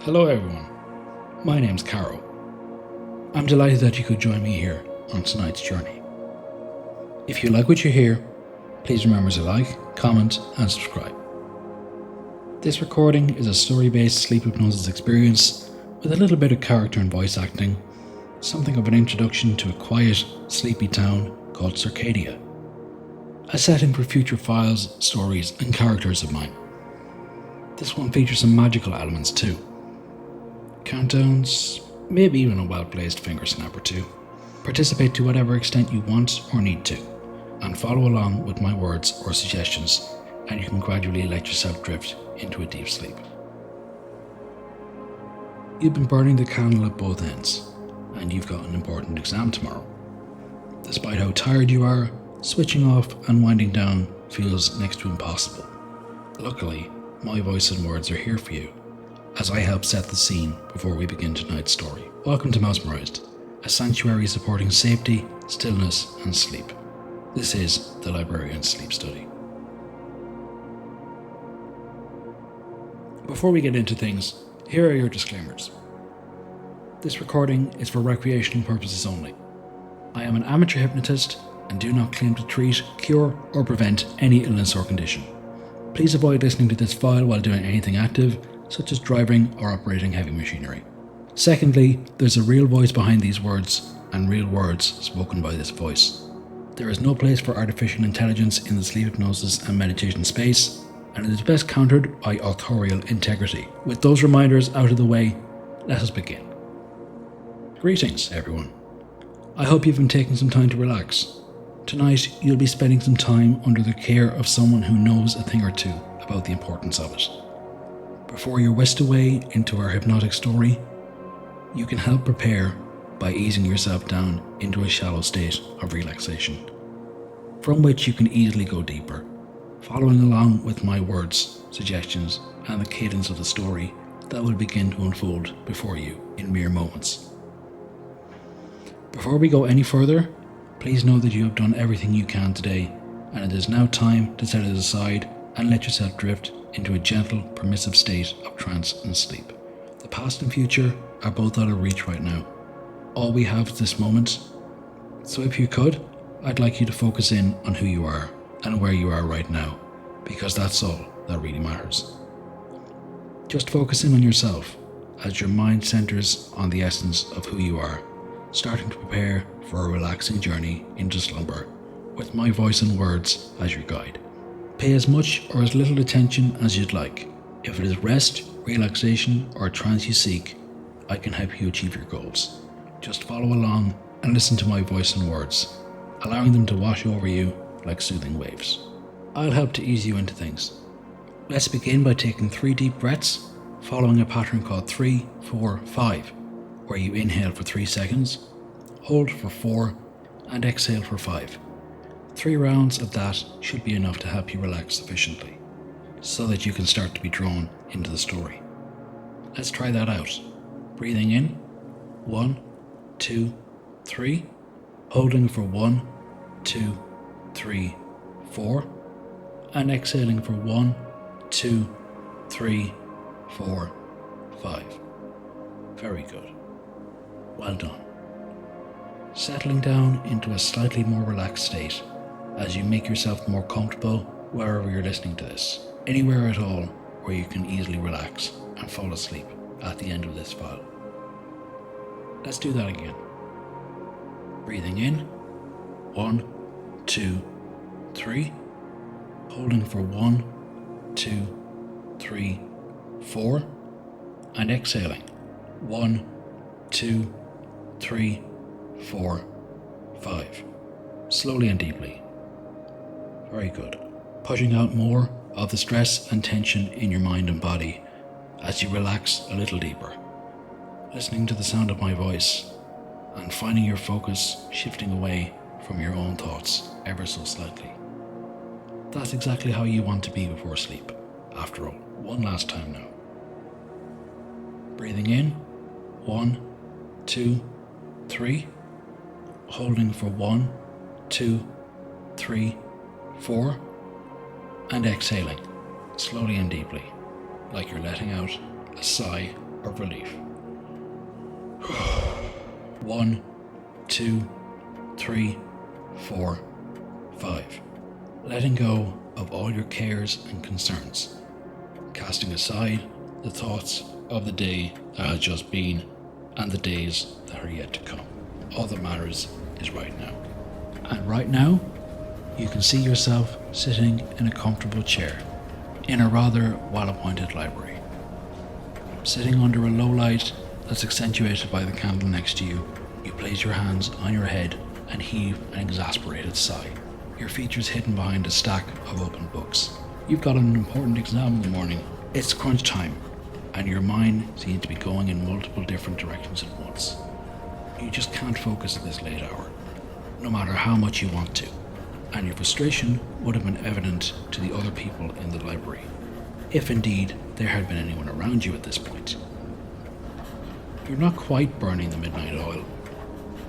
Hello everyone, my name's Caro. I'm delighted that you could join me here on tonight's journey. If you like what you hear, please remember to like, comment and subscribe. This recording is a story-based sleep hypnosis experience with a little bit of character and voice acting, something of an introduction to a quiet, sleepy town called Circadia, a setting for future files, stories and characters of mine. This one features some magical elements too. Countdowns, maybe even a well-placed finger snap or two. Participate to whatever extent you want or need to, and follow along with my words or suggestions, and you can gradually let yourself drift into a deep sleep. You've been burning the candle at both ends, and you've got an important exam tomorrow. Despite how tired you are, switching off and winding down feels next to impossible. Luckily, my voice and words are here for you, as I help set the scene before we begin tonight's story. Welcome to Mousemerised, a sanctuary supporting safety, stillness and sleep. This is the Librarian Sleep Study. Before we get into things, here are your disclaimers. This recording is for recreational purposes only. I am an amateur hypnotist and do not claim to treat, cure or prevent any illness or condition. Please avoid listening to this file while doing anything active, such as driving or operating heavy machinery. Secondly, there's a real voice behind these words and real words spoken by this voice. There is no place for artificial intelligence in the sleep hypnosis and meditation space, and it is best countered by authorial integrity. With those reminders out of the way, let us begin. Greetings, everyone. I hope you've been taking some time to relax. Tonight, you'll be spending some time under the care of someone who knows a thing or two about the importance of it. Before you're whisked away into our hypnotic story, you can help prepare by easing yourself down into a shallow state of relaxation, from which you can easily go deeper, following along with my words, suggestions, and the cadence of the story that will begin to unfold before you in mere moments. Before we go any further, please know that you have done everything you can today, and it is now time to set it aside and let yourself drift into a gentle, permissive state of trance and sleep. The past and future are both out of reach right now. All we have is this moment. So if you could, I'd like you to focus in on who you are and where you are right now, because that's all that really matters. Just focus in on yourself as your mind centers on the essence of who you are, starting to prepare for a relaxing journey into slumber with my voice and words as your guide. Pay as much or as little attention as you'd like. If it is rest, relaxation, or trance you seek, I can help you achieve your goals. Just follow along and listen to my voice and words, allowing them to wash over you like soothing waves. I'll help to ease you into things. Let's begin by taking 3 deep breaths, following a pattern called 3, 4, 5, where you inhale for 3 seconds, hold for 4, and exhale for 5. 3 rounds of that should be enough to help you relax sufficiently, so that you can start to be drawn into the story. Let's try that out. Breathing in, 1, 2, 3, holding for 1, 2, 3, 4, and exhaling for 1, 2, 3, 4, 5. Very good. Well done. Settling down into a slightly more relaxed state as you make yourself more comfortable wherever you're listening to this, anywhere at all where you can easily relax and fall asleep at the end of this file. Let's do that again. Breathing in, 1, 2, 3, holding for 1, 2, 3, 4, and exhaling, 1, 2, 3, 4, 5. Slowly and deeply. Very good. Pushing out more of the stress and tension in your mind and body as you relax a little deeper. Listening to the sound of my voice and finding your focus shifting away from your own thoughts ever so slightly. That's exactly how you want to be before sleep. After all, one last time now. Breathing in, 1, 2, 3, holding for 1, 2, 3, 4, and exhaling slowly and deeply, like you're letting out a sigh of relief. 1, 2, 3, 4, 5. Letting go of all your cares and concerns. Casting aside the thoughts of the day that has just been and the days that are yet to come. All that matters is right now. And right now, you can see yourself sitting in a comfortable chair in a rather well-appointed library. Sitting under a low light that's accentuated by the candle next to you, you place your hands on your head and heave an exasperated sigh. Your features hidden behind a stack of open books. You've got an important exam in the morning. It's crunch time, and your mind seems to be going in multiple different directions at once. You just can't focus at this late hour, no matter how much you want to, and your frustration would have been evident to the other people in the library, if indeed there had been anyone around you at this point. You're not quite burning the midnight oil,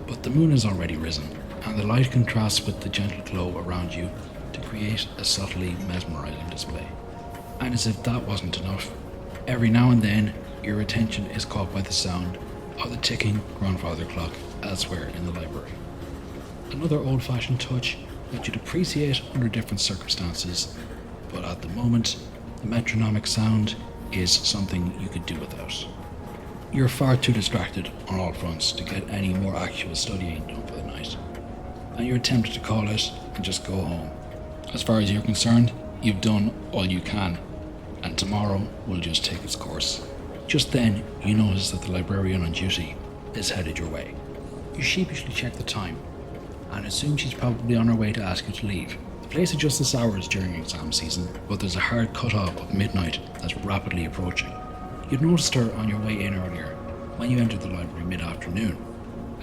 but the moon has already risen, and the light contrasts with the gentle glow around you to create a subtly mesmerizing display. And as if that wasn't enough, every now and then your attention is caught by the sound of the ticking grandfather clock elsewhere in the library. Another old-fashioned touch that you'd appreciate under different circumstances, but at the moment, the metronomic sound is something you could do without. You're far too distracted on all fronts to get any more actual studying done for the night, and you're tempted to call it and just go home. As far as you're concerned, you've done all you can, and tomorrow will just take its course. Just then, you notice that the librarian on duty is headed your way. You sheepishly check the time, and assume she's probably on her way to ask you to leave. The place adjusts its hours during exam season, but there's a hard cut-off of midnight that's rapidly approaching. You'd noticed her on your way in earlier, when you entered the library mid-afternoon.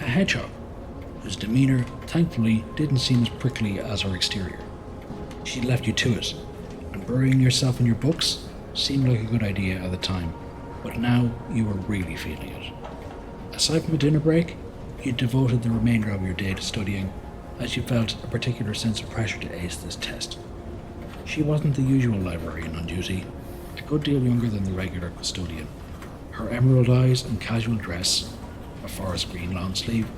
A hedgehog, whose demeanour, thankfully, didn't seem as prickly as her exterior. She'd left you to it, and burying yourself in your books seemed like a good idea at the time, but now you were really feeling it. Aside from a dinner break, you devoted the remainder of your day to studying, as you felt a particular sense of pressure to ace this test. She wasn't the usual librarian on duty, a good deal younger than the regular custodian. Her emerald eyes and casual dress, a forest green long sleeve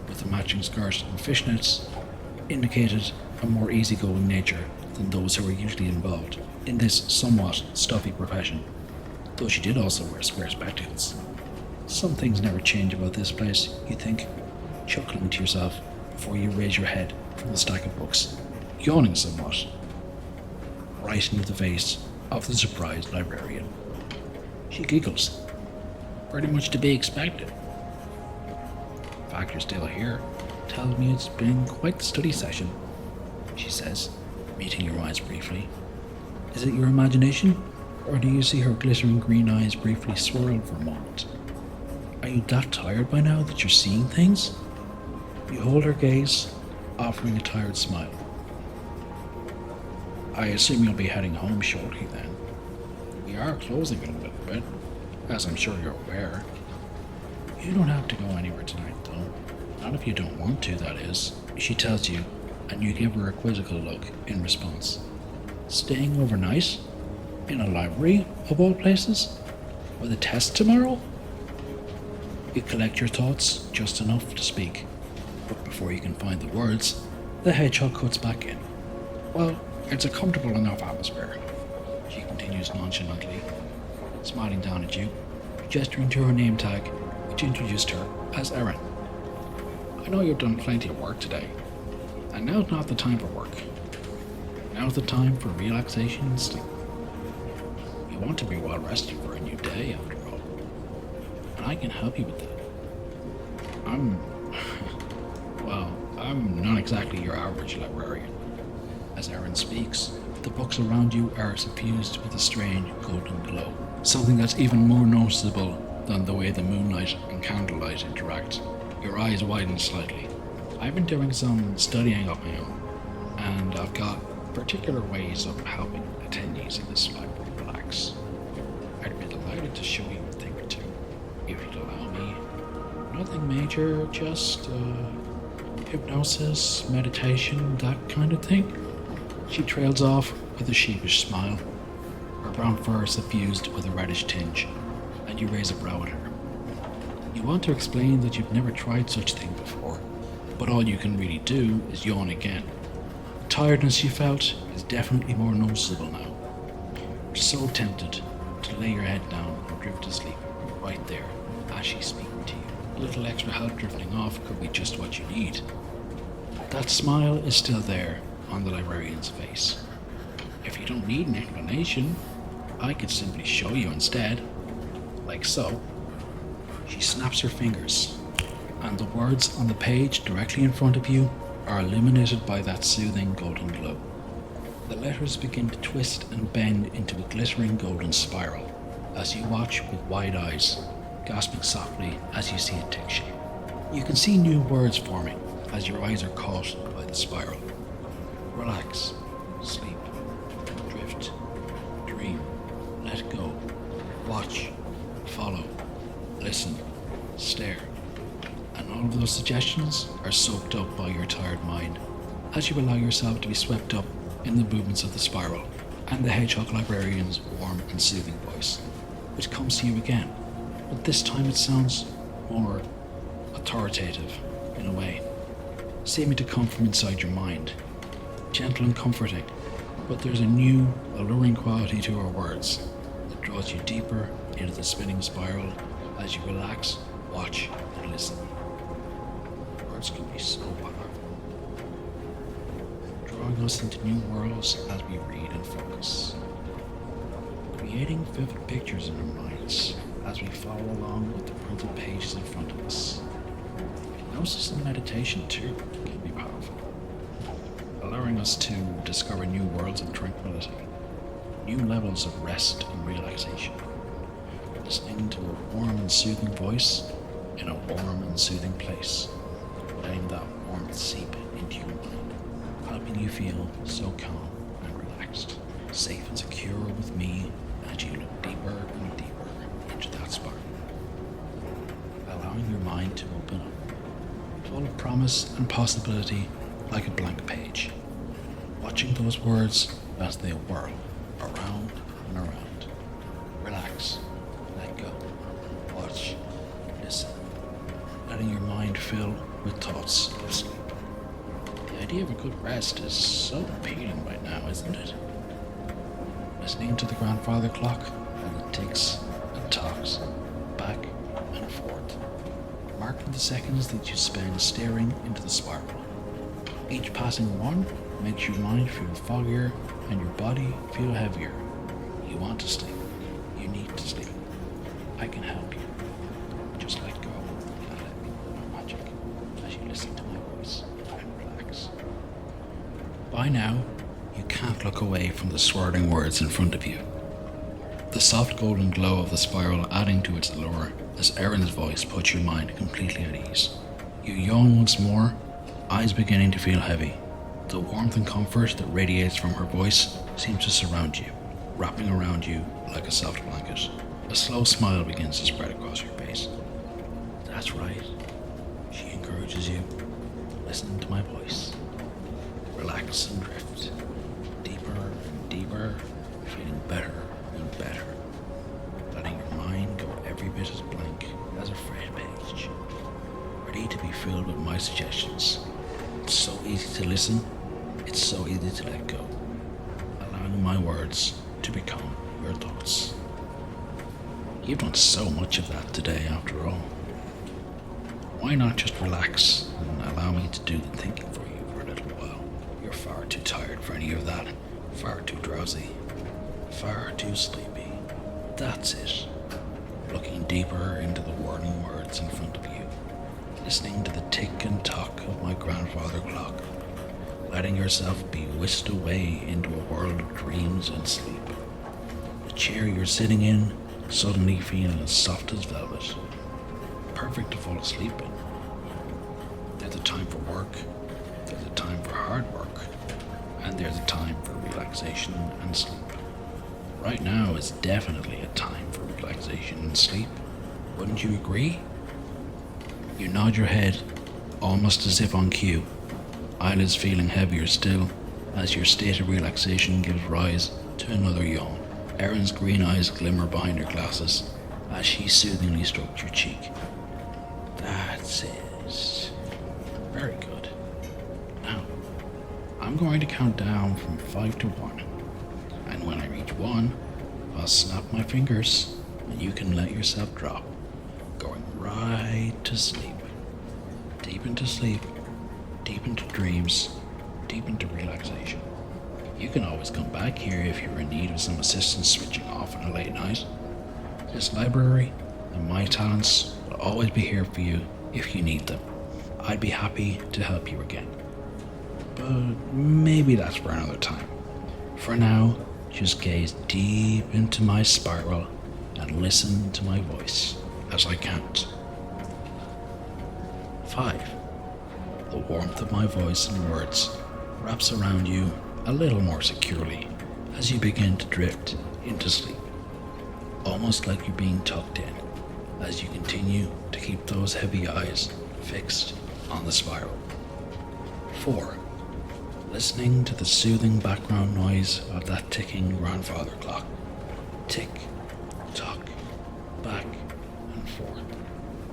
with a matching skirt and fishnets, indicated a more easygoing nature than those who were usually involved in this somewhat stuffy profession, though she did also wear square spectacles. Some things never change about this place, you think, chuckling to yourself before you raise your head from the stack of books, yawning somewhat, right into the face of the surprised librarian. She giggles. Pretty much to be expected. The fact you're still here tells me it's been quite the study session, she says, meeting your eyes briefly. Is it your imagination, or do you see her glittering green eyes briefly swirl for a moment? Are you that tired by now that you're seeing things? You hold her gaze, offering a tired smile. I assume you'll be heading home shortly then. We are closing in a little bit, as I'm sure you're aware. You don't have to go anywhere tonight, though. Not if you don't want to, that is, she tells you, and you give her a quizzical look in response. Staying overnight? In a library, of all places? With a test tomorrow? You collect your thoughts just enough to speak, but before you can find the words, the hedgehog cuts back in. Well, it's a comfortable enough atmosphere, she continues nonchalantly, smiling down at you, gesturing to her name tag, which introduced her as Erin. I know you've done plenty of work today, and now's not the time for work. Now's the time for relaxation and sleep. You want to be well rested for a new day, after all, and I can help you with that. I'm not exactly your average librarian. As Erin speaks, the books around you are suffused with a strange golden glow, something that's even more noticeable than the way the moonlight and candlelight interact. Your eyes widen slightly. I've been doing some studying of my own, and I've got particular ways of helping attendees in this library relax. I'd be delighted to show you a thing or two, if you'd allow me. Nothing major, just hypnosis, meditation, that kind of thing. She trails off with a sheepish smile, her brown fur suffused with a reddish tinge, and and you raise a brow at her. You want to explain that you've never tried such a thing before, but all you can really do is yawn again. The tiredness you felt is definitely more noticeable now. You're so tempted to lay your head down and drift to sleep right there as she's speaking to you. A little extra help drifting off could be just what you need. That smile is still there on the librarian's face. If you don't need an explanation, I could simply show you instead. Like so. She snaps her fingers, and the words on the page directly in front of you are illuminated by that soothing golden glow. The letters begin to twist and bend into a glittering golden spiral as you watch with wide eyes, gasping softly as you see it take shape. You can see new words forming as your eyes are caught by the spiral. Relax, sleep, drift, dream, let go, watch, follow, listen, stare. And all of those suggestions are soaked up by your tired mind as you allow yourself to be swept up in the movements of the spiral and the hedgehog librarian's warm and soothing voice, which comes to you again, but this time it sounds more authoritative in a way, seeming to come from inside your mind, gentle and comforting, but there's a new, alluring quality to her words that draws you deeper into the spinning spiral as you relax, watch, and listen. Words can be so powerful, drawing us into new worlds as we read and focus, creating vivid pictures in our minds as we follow along with the printed pages in front of us. Hypnosis and meditation too can be powerful, allowing us to discover new worlds of tranquility, new levels of rest and relaxation. Listening to a warm and soothing voice in a warm and soothing place, letting that warmth seep into your mind, helping you feel so calm and relaxed, safe and secure with me as you look deeper and deeper into that spark, allowing your mind to open up, full of promise and possibility like a blank page, watching those words as they whirl around and around. Relax. Let go, watch, listen, letting your mind fill with thoughts of sleep. The idea of a good rest is so appealing right now, isn't it? Listening to the grandfather clock as it ticks and talks back and forth, marking the seconds that you spend staring into the spiral. Each passing one makes your mind feel foggier and your body feel heavier. You want to sleep. You need to sleep. I can help you. Just let go and let me do my magic as you listen to my voice and relax. By now, you can't look away from the swirling words in front of you. The soft golden glow of the spiral adding to its allure as Erin's voice puts your mind completely at ease. You yawn once more, eyes beginning to feel heavy. The warmth and comfort that radiates from her voice seems to surround you, wrapping around you like a soft blanket. A slow smile begins to spread across your face. That's right, she encourages you. Listen to my voice. Relax and drift. Deeper and deeper, feeling better and better. Letting your mind go every bit as blank as a fresh page. Ready to be filled with my suggestions. It's so easy to listen, it's so easy to let go. Allowing my words to become your thoughts. You've done so much of that today, after all. Why not just relax and allow me to do the thinking for you for a little while? You're far too tired for any of that, far too drowsy, far too sleepy. That's it. Looking deeper into the whirling words in front of you, listening to the tick and tock of my grandfather clock, letting yourself be whisked away into a world of dreams and sleep. The chair you're sitting in suddenly feeling as soft as velvet, perfect to fall asleep in. There's a time for work, there's a time for hard work, and there's a time for relaxation and sleep. Right now is definitely a time for relaxation and sleep. Wouldn't you agree? You nod your head, almost as if on cue, eyelids feeling heavier still as your state of relaxation gives rise to another yawn. Erin's green eyes glimmer behind her glasses as she soothingly stroked your cheek. That's it. Very good. Now, I'm going to count down from 5 to 1. And when I reach 1, I'll snap my fingers and you can let yourself drop, going right to sleep. Deep into sleep, deep into dreams, deep into relaxation. You can always come back here if you're in need of some assistance switching off on a late night. This library and my talents will always be here for you if you need them. I'd be happy to help you again. But maybe that's for another time. For now, just gaze deep into my spiral and listen to my voice as I count. 5. The warmth of my voice and words wraps around you a little more securely as you begin to drift into sleep, almost like you're being tucked in as you continue to keep those heavy eyes fixed on the spiral. 4. Listening to the soothing background noise of that ticking grandfather clock. Tick, tock, back and forth,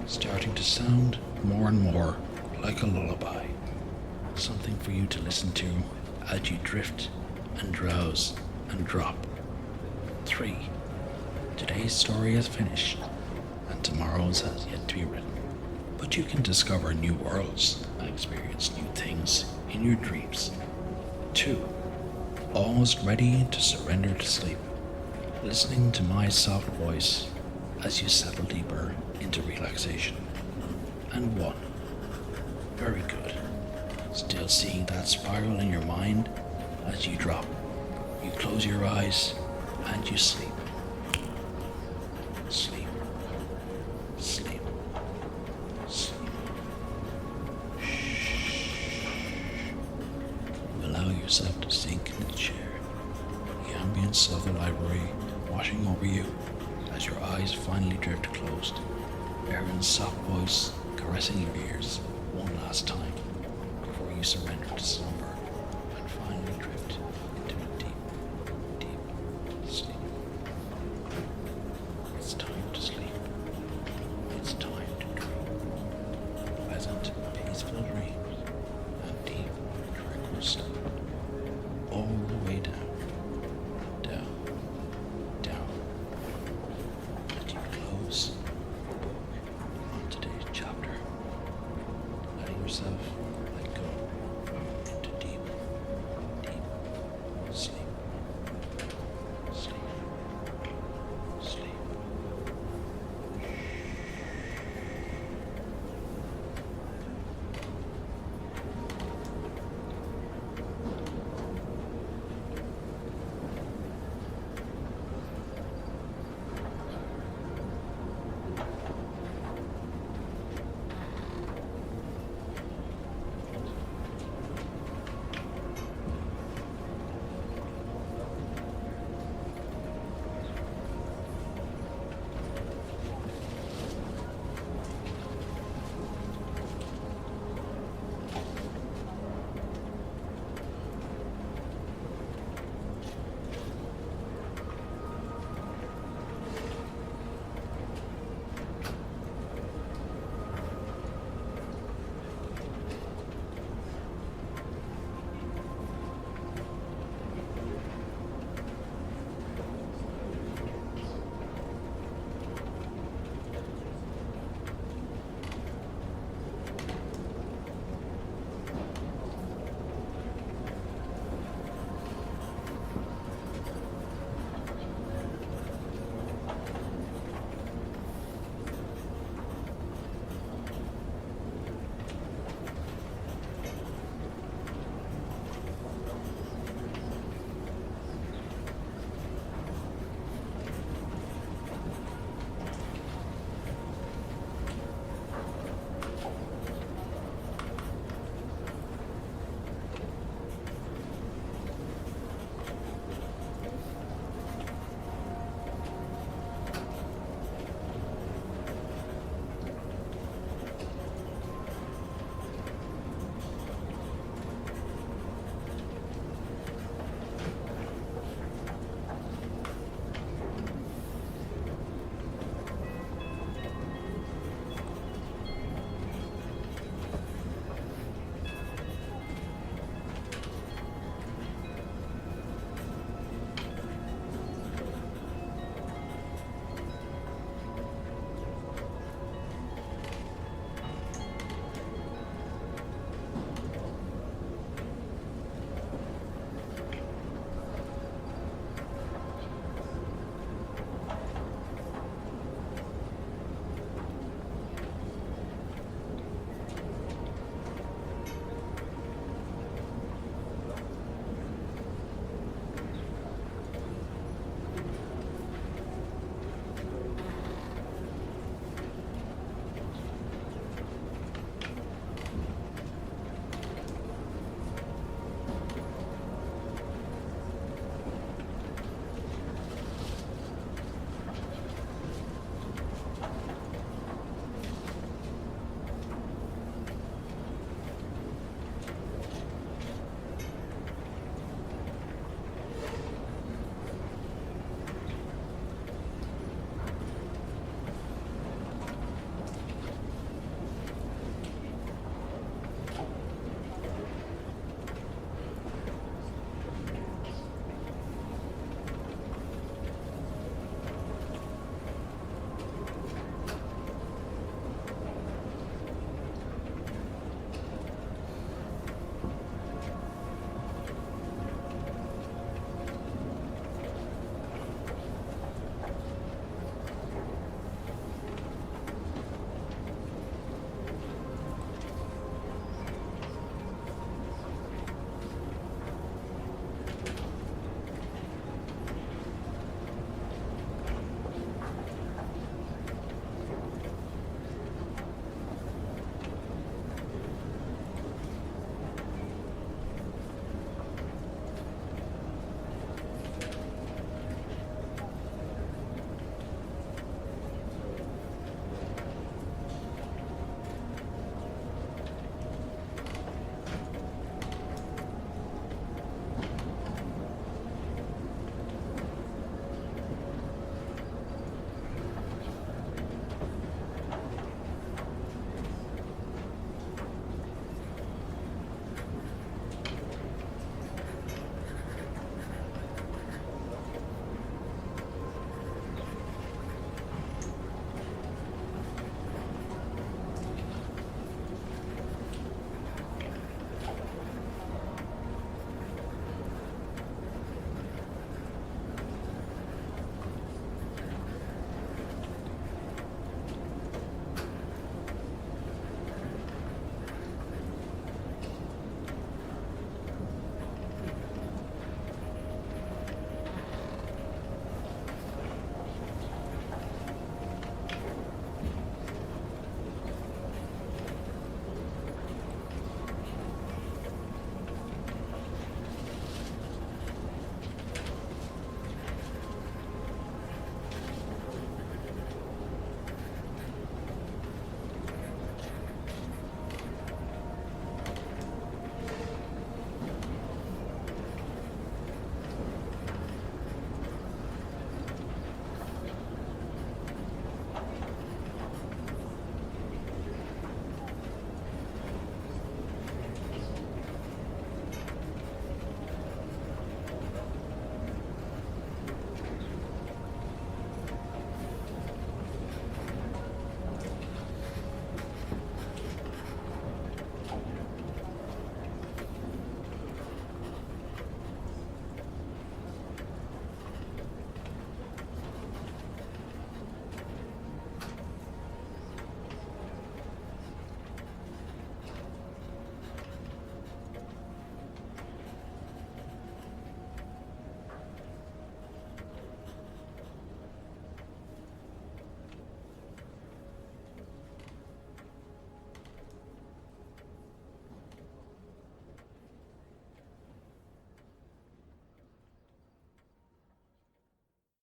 starting to sound more and more like a lullaby. Something for you to listen to as you drift and drowse and drop. 3. Today's story is finished, and tomorrow's has yet to be written. But you can discover new worlds and experience new things in your dreams. 2. Almost ready to surrender to sleep, listening to my soft voice as you settle deeper into relaxation. And 1. Very good. Still seeing that spiral in your mind as you drop. You close your eyes and you sleep. Sleep. Sleep. Sleep. Shh. Allow yourself to sink in the chair. The ambience of the library washing over you as your eyes finally drift closed. Erin's soft voice caressing your ears one last time before you surrender to slumber.